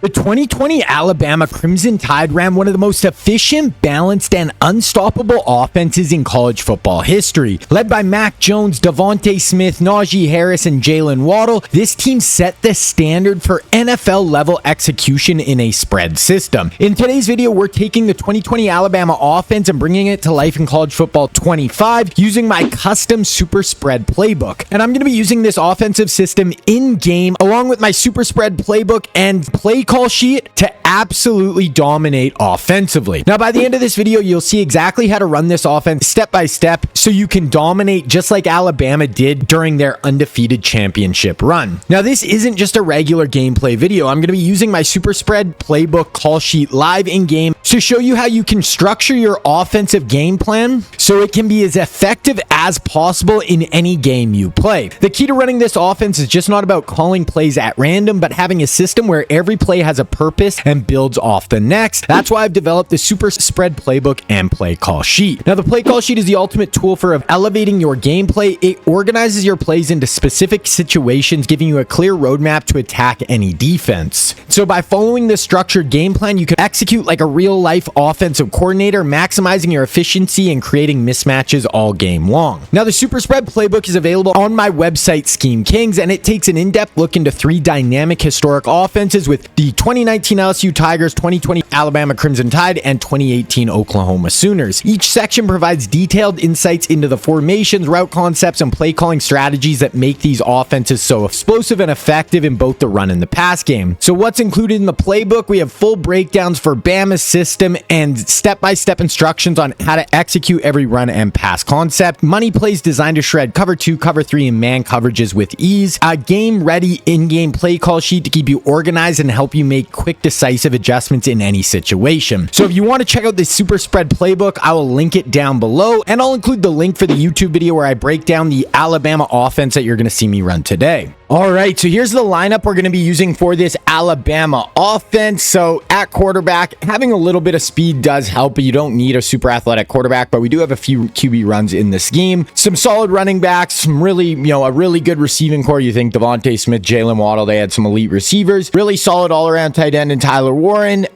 The 2020 Alabama Crimson Tide ran one of the most efficient, balanced, and unstoppable offenses in college football history. Led by Mac Jones, Devontae Smith, Najee Harris, and Jalen Waddle, this team set the standard for NFL-level execution in a spread system. In today's video, we're taking the 2020 Alabama offense and bringing it to life in college football 25 using my custom super spread playbook. And I'm going to be using this offensive system in-game along with my super spread playbook and play call sheet to absolutely dominate offensively. Now, by the end of this video, you'll see exactly how to run this offense step by step so you can dominate just like Alabama did during their undefeated championship run. Now, this isn't just a regular gameplay video. I'm going to be using my super spread playbook call sheet live in game to show you how you can structure your offensive game plan so it can be as effective as possible in any game you play. The key to running this offense is just not about calling plays at random, but having a system where every play has a purpose and builds off the next. That's why I've developed the super spread playbook and play call sheet. Now, the play call sheet is the ultimate tool for elevating your gameplay. It organizes your plays into specific situations, giving you a clear roadmap to attack any defense. So by following this structured game plan, you can execute like a real life offensive coordinator, maximizing your efficiency and creating mismatches all game long. Now, the super spread playbook is available on my website Scheme Kings, and it takes an in-depth look into three dynamic historic offenses with the 2019 LSU Tigers, 2020 Alabama Crimson Tide, and 2018 Oklahoma Sooners. Each section provides detailed insights into the formations, route concepts, and play calling strategies that make these offenses so explosive and effective in both the run and the pass game. So what's included in the playbook? We have full breakdowns for Bama's system and step-by-step instructions on how to execute every run and pass concept. Money plays designed to shred cover 2, cover 3, and man coverages with ease. A game-ready in-game play call sheet to keep you organized and help you make quick, decisive adjustments in any situation. So if you want to check out the super spread playbook, I will link it down below, and I'll include the link for the YouTube video where I break down the Alabama offense that you're going to see me run today. All right, so here's the lineup we're going to be using for this Alabama offense. So at quarterback, having a little bit of speed does help, but you don't need a super athletic quarterback, but we do have a few QB runs in the scheme. Some solid running backs, some really, a really good receiving core. You think Devontae Smith, Jalen Waddle, they had some elite receivers. Really solid all-around tight end in Tyler Warren.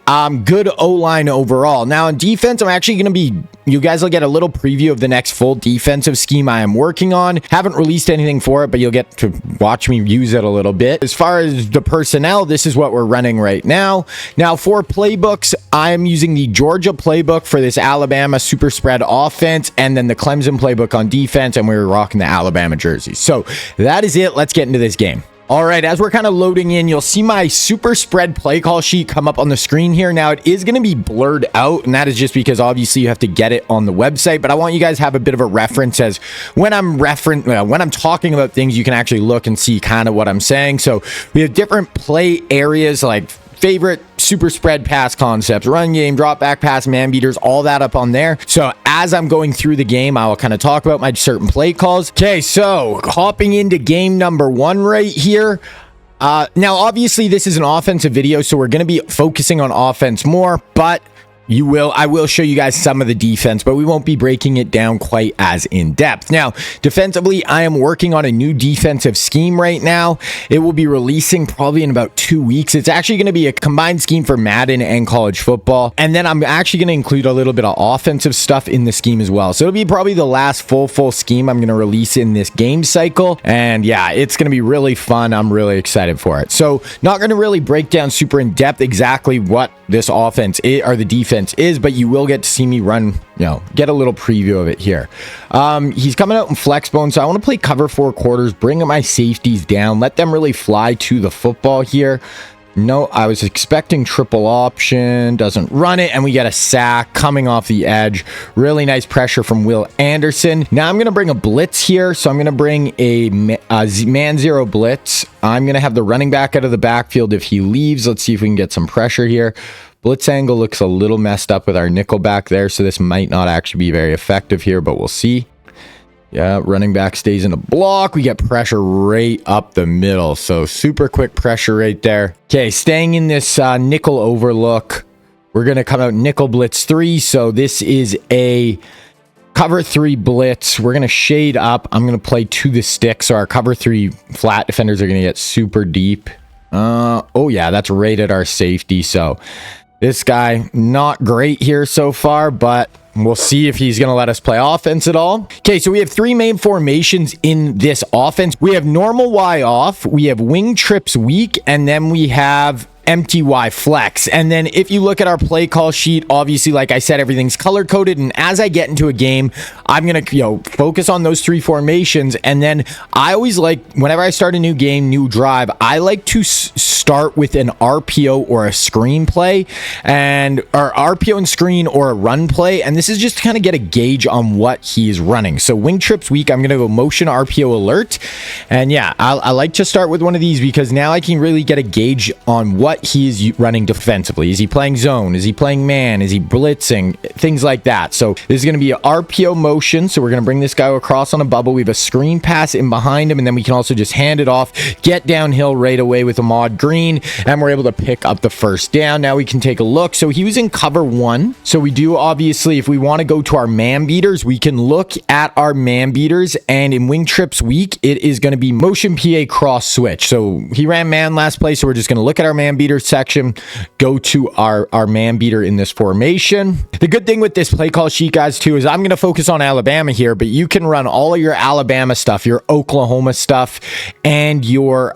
Good O-line overall. Now on defense, I'm actually going to be, you guys will get a little preview of the next full defensive scheme I am working on. Haven't released anything for it, but you'll get to watch me use it a little bit. As far as the personnel, this is what we're running right now. Now for playbooks, I'm using the Georgia playbook for this Alabama super spread offense, and then the Clemson playbook on defense, and we were rocking the Alabama jerseys. So that is it. Let's get into this game. All right, as we're kind of loading in, you'll see my super spread play call sheet come up on the screen here. Now, it is going to be blurred out, and that is just because obviously you have to get it on the website, but I want you guys to have a bit of a reference as when I'm talking about things, you can actually look and see kind of what I'm saying. So we have different play areas like favorite super spread pass concepts, run game, drop back pass, man beaters, all that up on there. So as I'm going through the game, I will kind of talk about my certain play calls. Okay, so hopping into game number 1 right here. Now, obviously, this is an offensive video, so we're going to be focusing on offense more, but I will show you guys some of the defense, but we won't be breaking it down quite as in depth. Now, defensively, I am working on a new defensive scheme right now. It will be releasing probably in about 2 weeks. It's actually going to be a combined scheme for Madden and college football. And then I'm actually going to include a little bit of offensive stuff in the scheme as well. So it'll be probably the last full scheme I'm going to release in this game cycle. And yeah, it's going to be really fun. I'm really excited for it. So not going to really break down super in depth exactly what this offense is, or the defense is, but you will get to see me run, get a little preview of it here. He's coming out in flex bone, so I want to play cover 4 quarters, bring my safeties down, let them really fly to the football here. No, I was expecting triple option, doesn't run it, and we get a sack coming off the edge. Really nice pressure from Will Anderson. Now I'm going to bring a blitz here, so I'm going to bring a man zero blitz. I'm going to have the running back out of the backfield if he leaves. Let's see if we can get some pressure here. Blitz angle looks a little messed up with our nickel back there, so this might not actually be very effective here, but we'll see. Yeah, running back stays in a block. We get pressure right up the middle, so super quick pressure right there. Okay, staying in this nickel overlook, we're going to come out nickel blitz 3, so this is a cover 3 blitz. We're going to shade up. I'm going to play to the stick, so our cover 3 flat defenders are going to get super deep. Oh yeah, that's right at our safety. So this guy, not great here so far, but we'll see if he's going to let us play offense at all. Okay, so we have three main formations in this offense. We have normal Y off, we have wing trips weak, and then we have empty Y flex. And then if you look at our play call sheet, obviously, like I said, everything's color coded. And as I get into a game, I'm going to, focus on those three formations. And then I always like, whenever I start a new game, new drive, I like to start with an RPO or a screen play, and or RPO and screen or a run play. And this is just to kind of get a gauge on what he's running. So wing trips weak, I'm going to go motion RPO alert. And yeah, I like to start with one of these because now I can really get a gauge on what he's running defensively. Is he playing zone? Is he playing man? Is he blitzing? Things like that. So this is going to be an RPO motion. So we're going to bring this guy across on a bubble. We have a screen pass in behind him, and then we can also just hand it off, get downhill right away with a mod green, and we're able to pick up the first down. Now we can take a look. So he was in cover one. So we do, obviously, if we want to go to our man beaters, we can look at our man beaters, and in wing trips week, it is going to be motion PA cross switch. So he ran man last play, so we're just going to look at our man beater section, go to our man beater in this formation. The good thing with this play call sheet, guys, too, is I'm going to focus on Alabama here, but you can run all of your Alabama stuff, your Oklahoma stuff, and your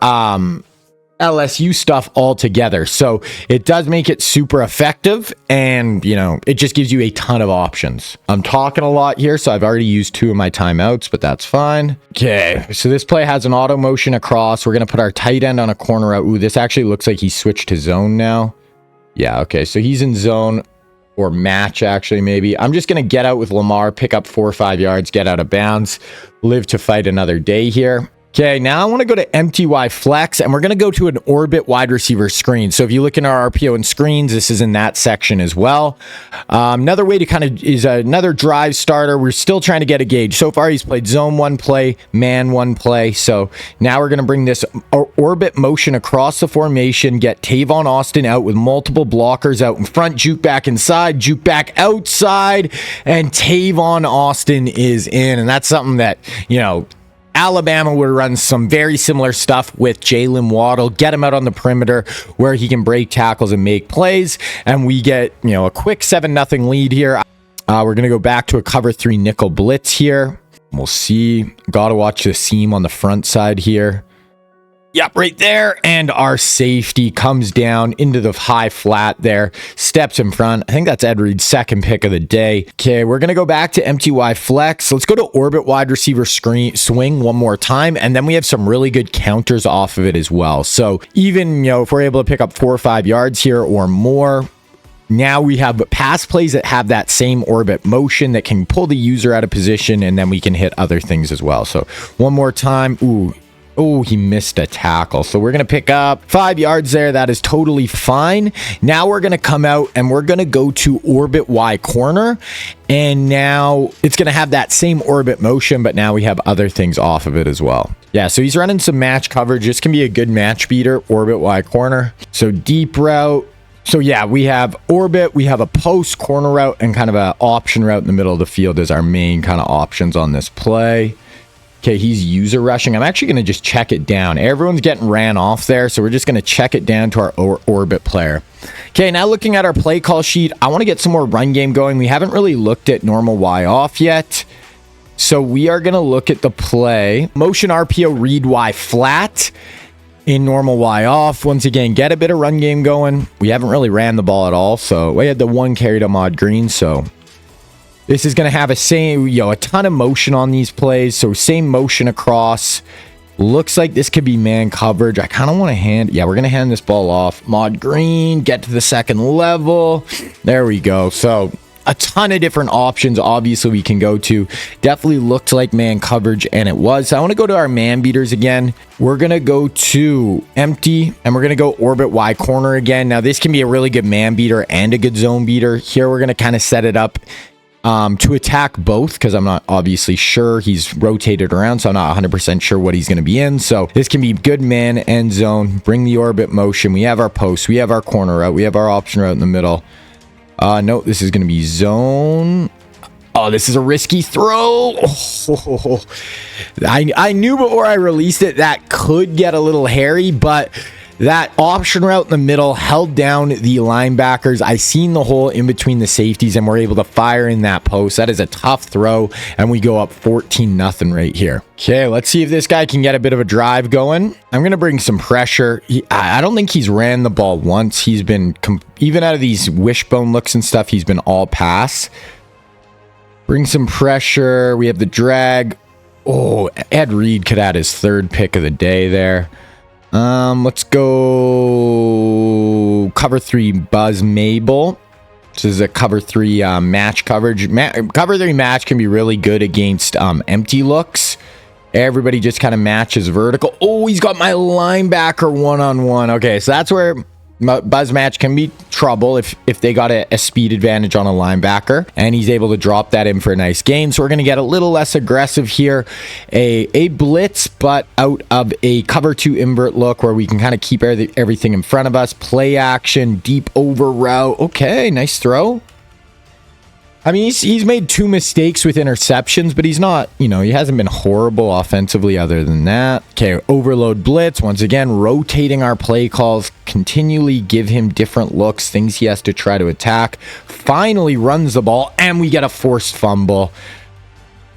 LSU stuff all together. So it does make it super effective, and it just gives you a ton of options. I'm talking a lot here, so I've already used 2 of my timeouts, but that's fine. Okay, so this play has an auto motion across. We're going to put our tight end on a corner out. Ooh, this actually looks like he switched to zone now. Yeah, okay, so he's in zone, or match, actually, maybe. I'm just going to get out with Lamar, pick up 4 or 5 yards, get out of bounds, live to fight another day here. Okay, now I want to go to empty Y flex, and we're going to go to an orbit wide receiver screen. So if you look in our RPO and screens, this is in that section as well. Another way to kind of is another drive starter. We're still trying to get a gauge. So far, he's played zone 1 play, man 1 play. So now we're going to bring this orbit motion across the formation, get Tavon Austin out with multiple blockers out in front, juke back inside, juke back outside, and Tavon Austin is in. And that's something that, Alabama would run some very similar stuff with Jalen Waddle, get him out on the perimeter where he can break tackles and make plays, and we get, a quick 7-0 lead here. We're going to go back to a cover 3 nickel blitz here. We'll see. Got to watch the seam on the front side here. Yep, right there. And our safety comes down into the high flat there, steps in front. I think that's Ed Reed's second pick of the day. Okay, we're going to go back to empty Y flex. Let's go to orbit wide receiver swing one more time. And then we have some really good counters off of it as well. So even, if we're able to pick up 4 or 5 yards here or more, now we have pass plays that have that same orbit motion that can pull the user out of position, and then we can hit other things as well. So one more time. Ooh. Oh, he missed a tackle. So we're going to pick up 5 yards there. That is totally fine. Now we're going to come out and we're going to go to orbit Y corner. And now it's going to have that same orbit motion, but now we have other things off of it as well. Yeah, so he's running some match coverage. This can be a good match beater, orbit Y corner. So deep route. So yeah, we have orbit, we have a post corner route, and kind of an option route in the middle of the field as our main kind of options on this play. Okay, he's user rushing. I'm actually going to just check it down. Everyone's getting ran off there, so we're just going to check it down to our orbit player. Okay, now looking at our play call sheet, I want to get some more run game going. We haven't really looked at normal Y off yet. So we are going to look at the play. Motion RPO read Y flat in normal Y off. Once again, get a bit of run game going. We haven't really ran the ball at all, so we had the 1 carry to mod green, so this is going to have a ton of motion on these plays. So same motion across. Looks like this could be man coverage. I kind of want to we're going to hand this ball off. Mod green, get to the second level. There we go. So a ton of different options, obviously, we can go to. Definitely looked like man coverage, and it was. So I want to go to our man beaters again. We're going to go to empty, and we're going to go orbit Y corner again. Now, this can be a really good man beater and a good zone beater. Here, we're going to kind of set it up to attack both, because I'm not obviously sure. He's rotated around, so I'm not 100% sure what he's going to be in. So this can be good man and zone. Bring the orbit motion. We have our post. We have our corner route. We have our option route in the middle. No, this is going to be zone. Oh, this is a risky throw. Oh, I knew before I released it that could get a little hairy, but That option route in the middle held down the linebackers. I seen the hole in between the safeties and we're able to fire in that post. That is a tough throw, and we go up 14-0 right here. Okay, let's see if this guy can get a bit of a drive going. I'm going to bring some pressure. I don't think he's ran the ball once. He's been, even out of these wishbone looks and stuff, he's been all pass. Bring some pressure. We have the drag. Oh, Ed Reed could add his third pick of the day there. Let's go cover 3 Buzz Mabel. This is a cover 3 match coverage. Cover 3 match can be really good against empty looks. Everybody just kind of matches vertical. Oh, he's got my linebacker one-on-one. Okay, so that's where Buzz match can be trouble if they got a speed advantage on a linebacker, and he's able to drop that in for a nice gain. So we're going to get a little less aggressive here. A blitz, but out of a cover 2 invert look where we can kind of keep everything in front of us. Play action, deep over route. Okay, nice throw. I mean, he's made 2 mistakes with interceptions, but he's not, he hasn't been horrible offensively other than that. Okay, overload blitz. Once again, rotating our play calls, continually give him different looks, things he has to try to attack. Finally runs the ball, and we get a forced fumble.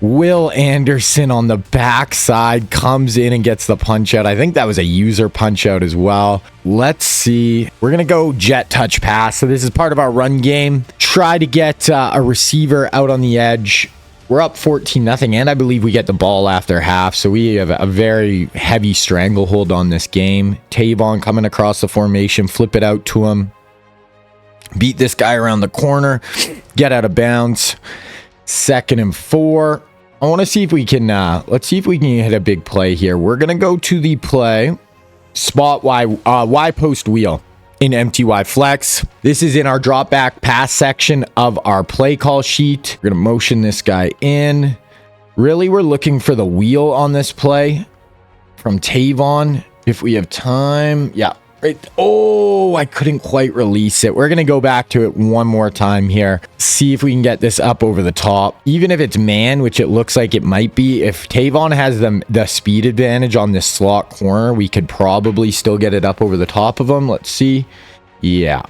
Will Anderson on the backside comes in and gets the punch out. I think that was a user punch out as well. Let's see. We're going to go jet touch pass. So this is part of our run game. Try to get a receiver out on the edge. We're up 14-0, and I believe we get the ball after half. So we have a very heavy stranglehold on this game. Tavon coming across the formation. Flip it out to him. Beat this guy around the corner. Get out of bounds. 2nd and 4. I want to see if we can, let's see if we can hit a big play here. We're going to go to the play. Spot Y post wheel in empty Y flex. This is in our drop back pass section of our play call sheet. We're going to motion this guy in. Really, we're looking for the wheel on this play from Tavon. If we have time. Yeah. Right. Oh, I couldn't quite release it. We're going to go back to it one more time here. See if we can get this up over the top. Even if it's man, which it looks like it might be, if Tavon has the speed advantage on this slot corner, we could probably still get it up over the top of him. Let's see. Yeah.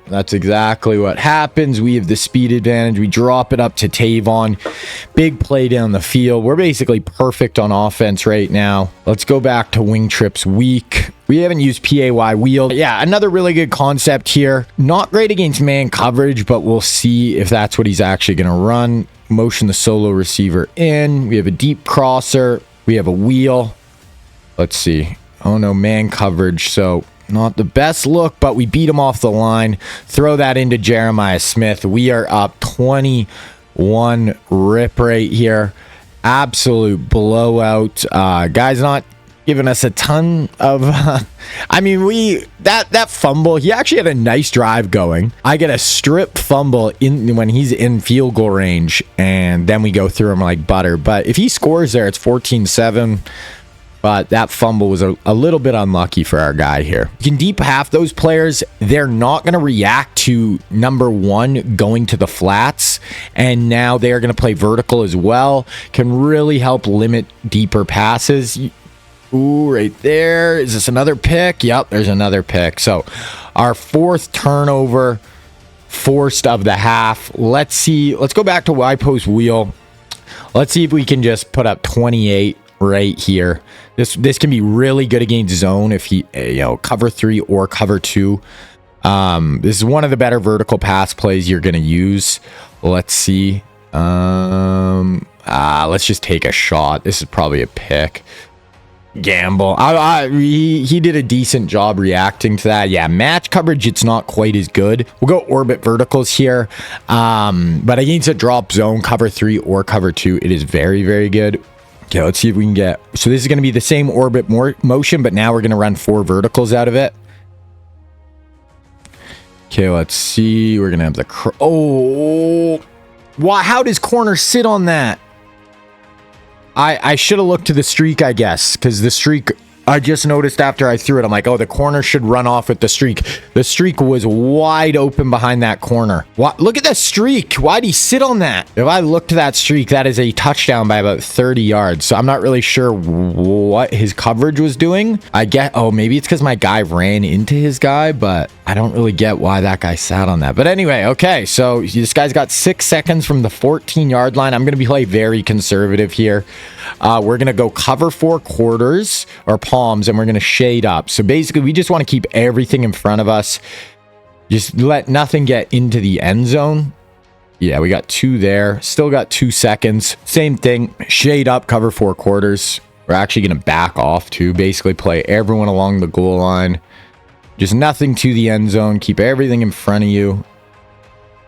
That's exactly what happens. We have the speed advantage. We drop it up to Tavon. Big play down the field. We're basically perfect on offense right now. Let's go back to wing trips weak. We haven't used PAY wheel. Yeah, another really good concept here. Not great against man coverage, but we'll see if that's what he's actually going to run. Motion the solo receiver in. We have a deep crosser. We have a wheel. Let's see. Oh no, man coverage. So not the best look, but we beat him off the line. Throw that into Jeremiah Smith. We are up 21 rip right here. Absolute blowout. Guy's not giving us a ton of I mean, that fumble, he actually had a nice drive going. I get a strip fumble when he's in field goal range, and then we go through him like butter. But if he scores there, it's 14-7. But that fumble was a little bit unlucky for our guy here. You can deep half those players. They're not going to react to number 1 going to the flats. And now they're going to play vertical as well. Can really help limit deeper passes. Ooh, right there. Is this another pick? Yep, there's another pick. So our 4th turnover forced of the half. Let's see. Let's go back to Y post wheel. Let's see if we can just put up 28 right here. This can be really good against zone if he, cover 3 or cover 2. This is one of the better vertical pass plays you're going to use. Let's see. Let's just take a shot. This is probably a pick. Gamble. He did a decent job reacting to that. Yeah, match coverage, it's not quite as good. We'll go orbit verticals here. But against a drop zone, cover 3 or cover 2, it is very, very good. Okay, let's see if we can get... So this is going to be the same orbit motion, but now we're going to run 4 verticals out of it. Okay, let's see. We're going to have the... Why? How does corner sit on that? I should have looked to the streak, I guess, because the streak I just noticed after I threw it, I'm like, oh, the corner should run off with the streak. The streak was wide open behind that corner. What? Look at that streak. Why'd he sit on that? If I look to that streak, that is a touchdown by about 30 yards. So I'm not really sure what his coverage was doing. I get, oh, maybe it's because my guy ran into his guy, but I don't really get why that guy sat on that. But anyway, okay, so this guy's got 6 seconds from the 14-yard line. I'm going to play very conservative here. We're going to go cover 4 quarters or palms, and we're going to shade up. So basically, we just want to keep everything in front of us. Just let nothing get into the end zone. Yeah, we got 2 there. Still got 2 seconds. Same thing. Shade up, cover 4 quarters. We're actually going to back off too. Basically, play everyone along the goal line. Just nothing to the end zone. Keep everything in front of you.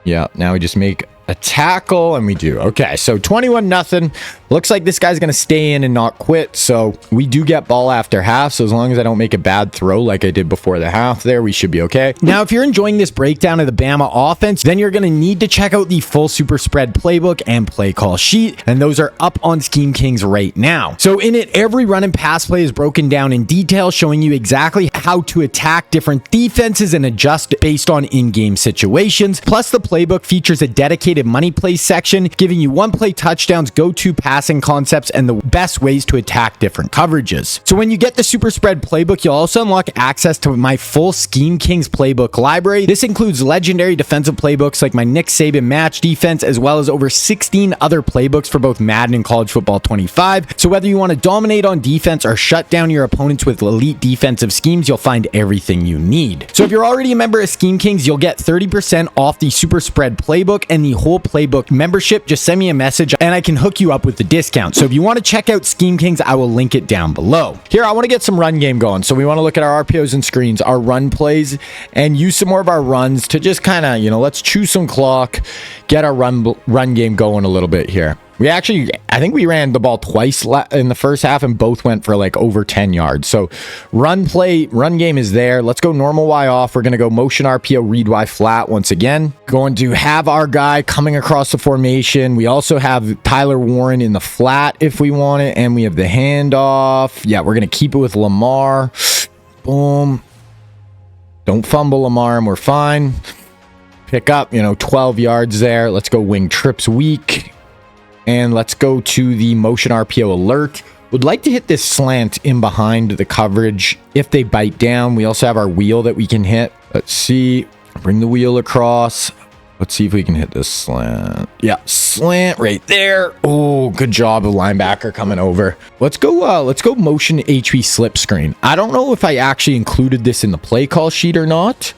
Yeah, now we just make a tackle, and we do. Okay, so 21-0. Looks like this guy's going to stay in and not quit. So we do get ball after half. So as long as I don't make a bad throw like I did before the half there, we should be okay. Now, if you're enjoying this breakdown of the Bama offense, then you're going to need to check out the full super spread playbook and play call sheet. And those are up on Scheme Kings right now. So in it, every run and pass play is broken down in detail, showing you exactly how to attack different defenses and adjust based on in-game situations. Plus, the playbook features a dedicated money play section, giving you one-play touchdowns, go-to passing concepts, and the best ways to attack different coverages. So when you get the Super Spread Playbook, you'll also unlock access to my full Scheme Kings playbook library. This includes legendary defensive playbooks like my Nick Saban match defense, as well as over 16 other playbooks for both Madden and College Football 25. So whether you want to dominate on defense or shut down your opponents with elite defensive schemes, you'll find everything you need. So if you're already a member of Scheme Kings, you'll get 30% off the Super Spread Playbook and the whole playbook membership. Just send me a message and I can hook you up with the discount. So if you want to check out Scheme Kings, I will link it down below. Here, I want to get some run game going. So we want to look at our RPOs and screens, our run plays, and use some more of our runs to just kind of, let's chew some clock, get our run game going a little bit here. I think we ran the ball twice in the first half and both went for like over 10 yards. So run game is there. Let's go normal Y off. We're going to go motion RPO, read Y flat once again. Going to have our guy coming across the formation. We also have Tyler Warren in the flat if we want it. And we have the handoff. Yeah, we're going to keep it with Lamar. Boom. Don't fumble Lamar and we're fine. Pick up, 12 yards there. Let's go wing trips weak. And let's go to the motion RPO alert. Would like to hit this slant in behind the coverage if they bite down. We also have our wheel that we can hit. Let's see. Bring the wheel across. Let's see if we can hit this slant. Yeah, slant right there. Oh, good job of linebacker coming over. Let's go motion HV slip screen. I don't know if I actually included this in the play call sheet or not,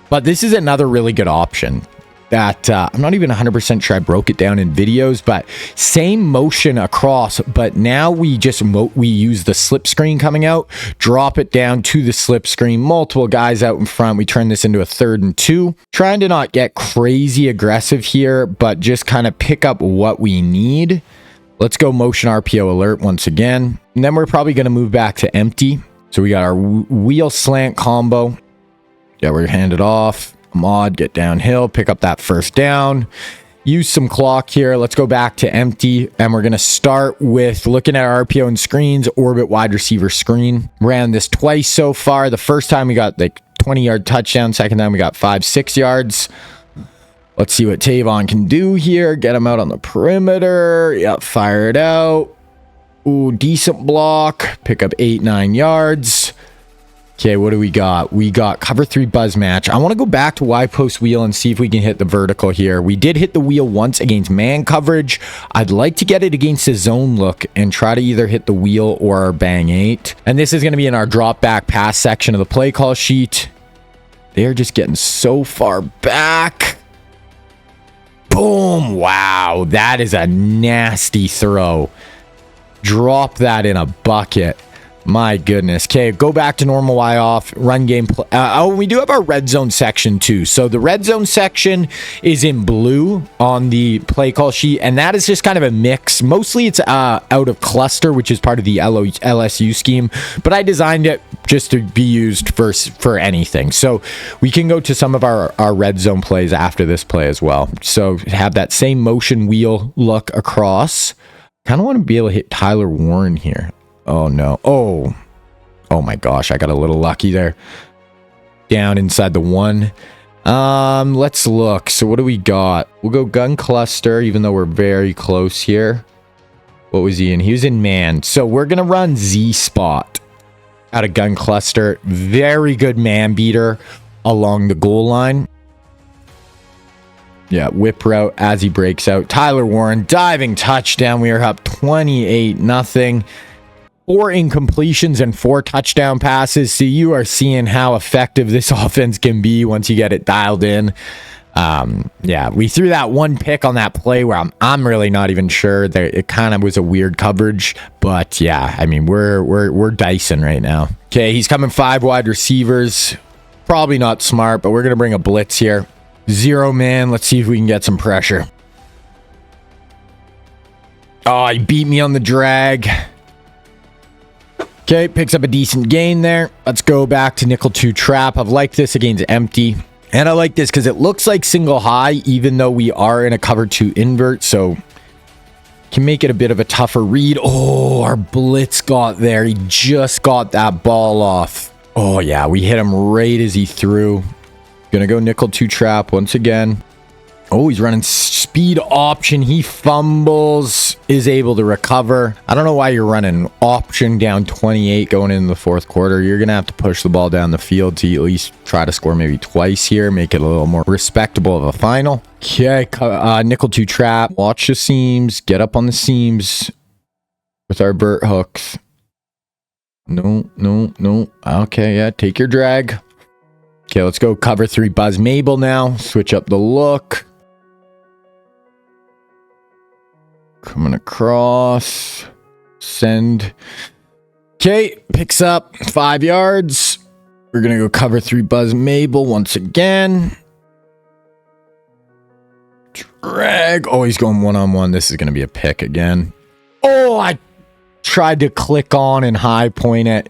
but this is another really good option. That I'm not even 100% sure I broke it down in videos, but same motion across, but now we just we use the slip screen coming out, drop it down to the slip screen, multiple guys out in front. We turn this into a 3rd and 2, trying to not get crazy aggressive here, but just kind of pick up what we need. Let's go motion RPO alert once again. And then we're probably going to move back to empty. So we got our wheel slant combo. Yeah, we're handed off. Mod, get downhill, pick up that first down, use some clock here. Let's go back to empty, and we're going to start with looking at our RPO and screens, orbit wide receiver screen. Ran this twice so far. The first time we got like 20-yard touchdown. Second time we got 5-6 yards. Let's see what Tavon can do here. Get him out on the perimeter. Yep, fire it out. Ooh, decent block. Pick up 8-9 yards. Okay, what do we got? We got cover 3 buzz match. I want to go back to Y post wheel and see if we can hit the vertical here. We did hit the wheel once against man coverage. I'd like to get it against the zone look and try to either hit the wheel or our bang 8. And this is going to be in our drop back pass section of the play call sheet. They're just getting so far back. Boom. Wow, that is a nasty throw. Drop that in a bucket. My goodness. Okay, go back to normal Y off, run game. We do have our red zone section too. So the red zone section is in blue on the play call sheet, and that is just kind of a mix. Mostly it's out of cluster, which is part of the LSU scheme, but I designed it just to be used for anything. So we can go to some of our red zone plays after this play as well. So have that same motion wheel look across. Kind of want to be able to hit Tyler Warren here. Oh no. Oh, Oh my gosh, I got a little lucky there. Down inside the 1. Let's look. So what do we got? We'll go gun cluster, even though we're very close here. What was he in? He was in man. So we're going to run Z spot out of gun cluster. Very good man beater along the goal line. Yeah, whip route as he breaks out. Tyler Warren, diving touchdown. We are up 28-0. 4 incompletions and 4 touchdown passes. So you are seeing how effective this offense can be once you get it dialed in. Yeah, we threw that 1 pick on that play where I'm really not even sure that it kind of was a weird coverage, but yeah, I mean, we're dicing right now. Okay, he's coming 5 wide receivers. Probably not smart, but we're going to bring a blitz here. 0 man. Let's see if we can get some pressure. Oh, he beat me on the drag. Okay, picks up a decent gain there. Let's go back to nickel 2 trap. I've liked this against empty. And I like this because it looks like single high, even though we are in a cover 2 invert. So can make it a bit of a tougher read. Oh, our blitz got there. He just got that ball off. Oh yeah, we hit him right as he threw. Gonna go nickel 2 trap once again. Oh, he's running speed option. He fumbles, is able to recover. I don't know why you're running option down 28 going into the 4th quarter. You're going to have to push the ball down the field to at least try to score maybe twice here. Make it a little more respectable of a final. Okay, nickel 2 trap. Watch the seams. Get up on the seams with our vert hooks. No. Okay, yeah, take your drag. Okay, let's go cover 3 Buzz Mabel now. Switch up the look. Coming across. Send. Okay, picks up 5 yards. We're going to go cover 3 Buzz Mabel once again. Drag. Oh, he's going one-on-one. This is going to be a pick again. Oh, I tried to click on and high point it.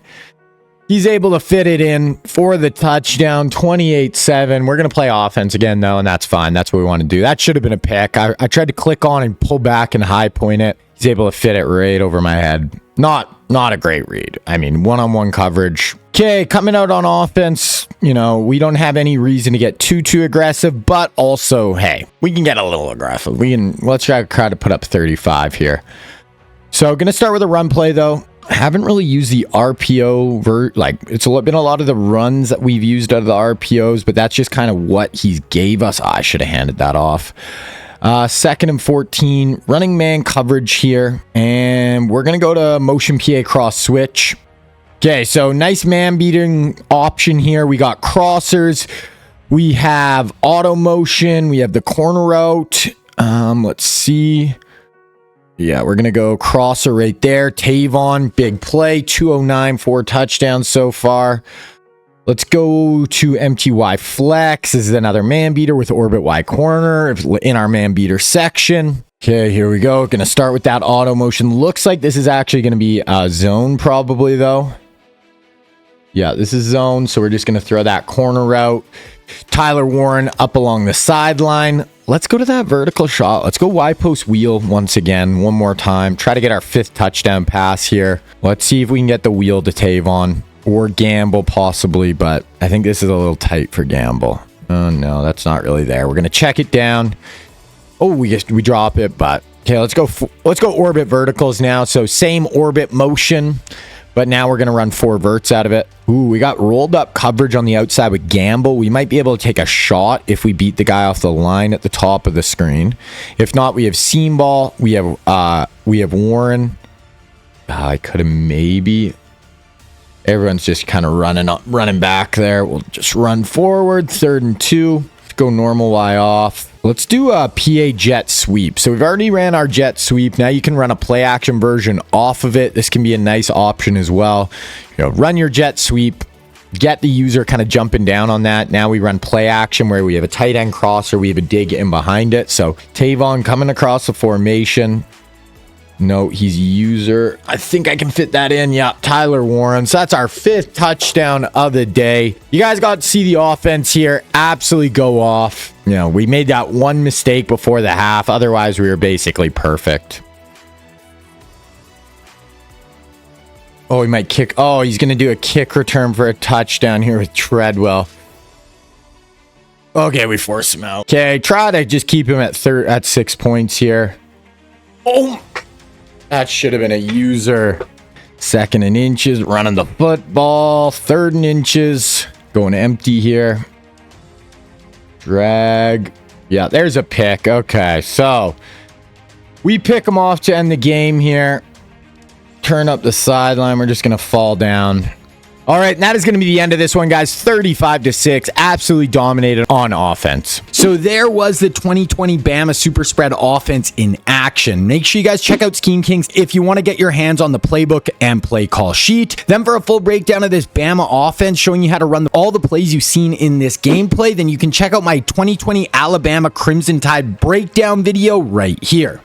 He's able to fit it in for the touchdown, 28-7. We're going to play offense again, though, and that's fine. That's what we want to do. That should have been a pick. I tried to click on and pull back and high point it. He's able to fit it right over my head. Not a great read. I mean, one-on-one coverage. Okay, coming out on offense, you know, we don't have any reason to get too aggressive, but also, hey, we can get a little aggressive. Let's try to put up 35 here. So, going to start with a run play, though. Haven't really used the RPO it's been a lot of the runs that we've used out of the RPOs, but that's just kind of what he's gave us. I should have handed that off. 2nd and 14, running man coverage here, and we're gonna go to motion PA cross switch. Okay, so nice man beating option here. We got crossers, we have auto motion, we have the corner route. Let's see. Yeah, we're going to go crosser right there. Tavon, big play, 209, 4 touchdowns so far. Let's go to MTY flex. This is another man beater with orbit Y corner in our man beater section. Okay, here we go. Going to start with that auto motion. Looks like this is actually going to be a zone probably though. Yeah, this is zone. So we're just going to throw that corner route. Tyler Warren up along the sideline. Let's go to that vertical shot. Let's go Y post wheel once again, one more time. Try to get our 5th touchdown pass here. Let's see if we can get the wheel to Tavon or Gamble possibly, but I think this is a little tight for Gamble. Oh no, that's not really there. We're going to check it down. Oh, we drop it, but okay, let's go orbit verticals now. So same orbit motion, but now we're going to run 4 verts out of it. Ooh, we got rolled up coverage on the outside with Gamble. We might be able to take a shot if we beat the guy off the line at the top of the screen. If not, we have seam ball. We have Warren. I could have maybe. Everyone's just kind of running back there. We'll just run forward. 3rd and 2. Let's go normal Y off. Let's do a PA jet sweep. So we've already ran our jet sweep. Now you can run a play action version off of it. This can be a nice option as well. You know, run your jet sweep, get the user kind of jumping down on that. Now we run play action where we have a tight end crosser. We have a dig in behind it. So Tavon coming across the formation. No, he's user. I think I can fit that in. Yeah, Tyler Warren. So that's our 5th touchdown of the day. You guys got to see the offense here absolutely go off. You know, we made that one mistake before the half. Otherwise, we were basically perfect. Oh, he might kick. Oh, he's going to do a kick return for a touchdown here with Treadwell. Okay, we force him out. Okay, try to just keep him at 6 points here. Oh, that should have been a user. 2nd and inches, running the football. 3rd and inches, going empty here. Drag. Yeah, there's a pick. Okay, so we pick him off to end the game here. Turn up the sideline. We're just going to fall down. All right, and that is going to be the end of this one, guys. 35-6, absolutely dominated on offense. So there was the 2020 Bama Super Spread offense in action. Make sure you guys check out Scheme Kings if you want to get your hands on the playbook and play call sheet. Then for a full breakdown of this Bama offense, showing you how to run all the plays you've seen in this gameplay, then you can check out my 2020 Alabama Crimson Tide breakdown video right here.